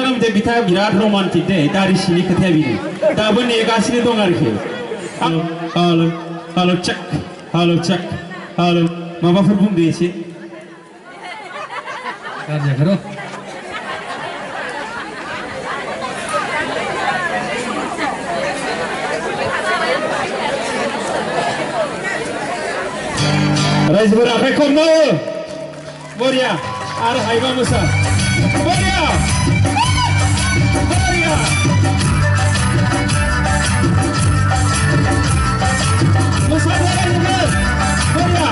खालामदो बिथाङा बिराद रमान्टिक दे दारि सिनि खोथाया बिनो दाबो नेगासिनो दं आरोखि हेलो हेलो चेक हेलो माबाफोर बुंदो एसे गारजाखो र' रायजोफोर आखाइ खमनो बरिया आरो हायोबा मोसा बरिया मोसादो रायजोफोर बरिया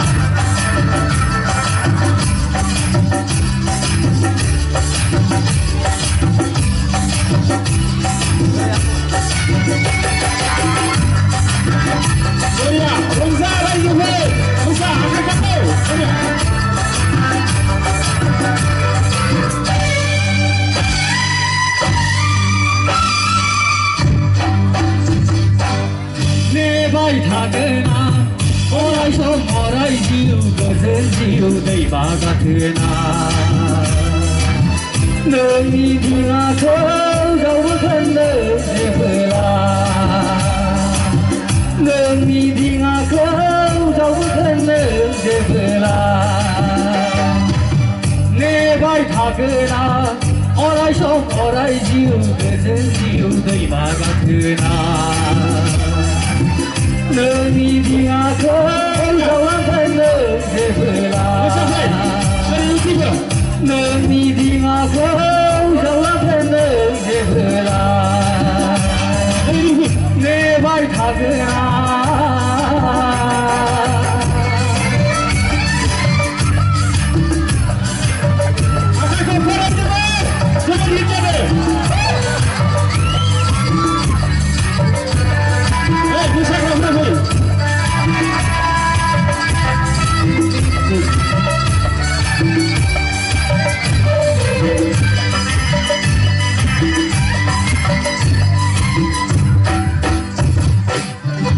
बरिया रंजा रायजोफोर मोसा आखाइ खमनो बरिया नेबाय थागोना अराय सम अराय जिउ गोजोन जिउ दै बागाथोना नोंनि बिमाखौ जावबोखोनो जेबोला नोंनि बिमाखौ जावबोखोनो जेबोला नेबाय थागोना अराय सम अराय जिउ गोजोन जिउ दै बागाथोना नोंनि बिमाखौ जावबोखोनो जेबोला नोंनि बिमाखौ जावबोखोनो जेबोला नेबाय थागोना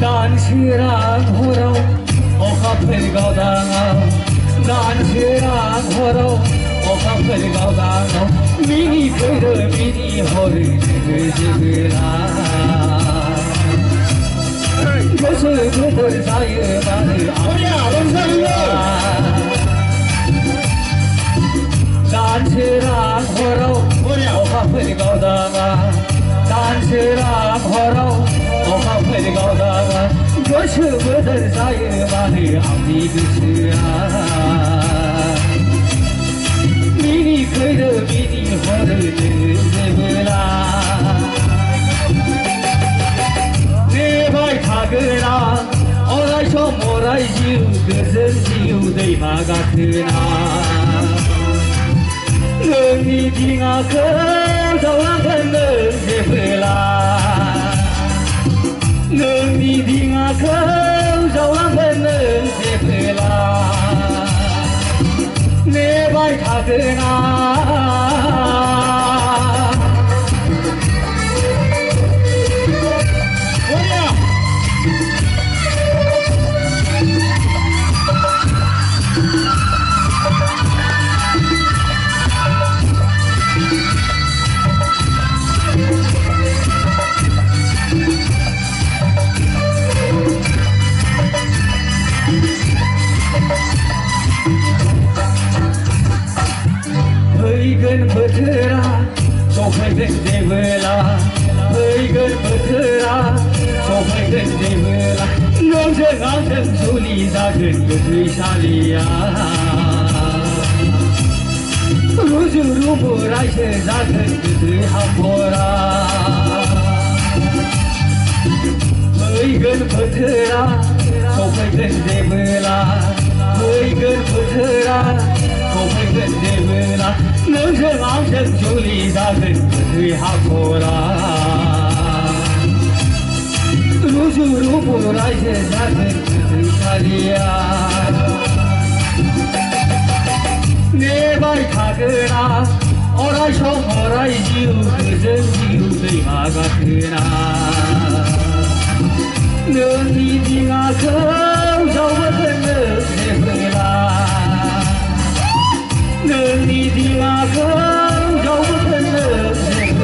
दानसोरां हराव अखाफोर गावदाङाव दानसोरां हराव अखाफोर गावदाङाव मिनि फैरो मिनि हरै जेबोला गोसो गोथार जायो दानसोरां हराव अखाफोर गावदाङा दानसोरां हराव अखाफोर गावदाङा गोसो गोथार जायो मानो आंनि गोसोआ मिनि फैरो मिनि हरै जेबोला नेबाय थागोना अराय सम अराय जिउ गोजोन जिउ दैमा गाथोना नोंनि बिमाखौ जावलांगोनो जेबोला नोंनि बिमाखौ जावलांगोनो जेबोला नेबाय थागोना फैगोन बोथोरा सफैगोन जेबोला फैगोन बोथोरा सफैगोन जेबोला नोंजों आंजों जुलि जागोन गोथैसालिया रुजु रुमु रायजो जागोन गोथै हाखरा फैगोन बोथोरा सफैगोन जेबोला फैगोन बोथोरा सफैगोन जेबोला नोंजों आंजों जुलि जागोन गोथै हाखरा रुजु रुमु रायजो जागोन गोथैसालिया नेबाय थागोना अराय सम अराय जिउ गोजोन जिउ दैमा गाथोना नोंनि बिमाखौ जावबोखोनो जेबोला नोंनि बिमाखौ जावबोखोनो जेबोला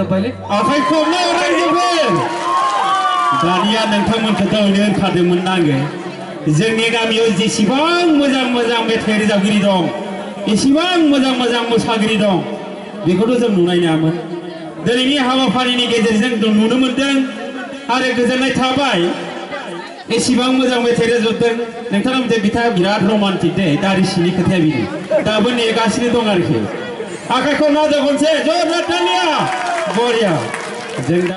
रोजाबबायलै आखाइ खबनाय रायजोफोर दानिया नोंथांमोनखौ दावनो होनखादोंमोन आङो जोंनि गामियाव जेसेबां मोजां मोजां मेथाइ रोजाबगिरि दं एसेबां मोजां मोजां मोसागिरि दं बेखौथ' जों नुनाय नङामोन दिनैनि हाबाफारिनि गेजेरजों जों नुनो मोन्दों आरो गोजोननाय थाबाय एसेबां मोजां मेथाइ रोजाबदों नोंथाङा मोनसे बिथाङा बिराद रमान्टिक दे दारि सिंनि खोथाया बिनो दाबो नेगासिनो दं आरोखि आखाइखौ नाजाव खनसे जर तालिया बरिया जों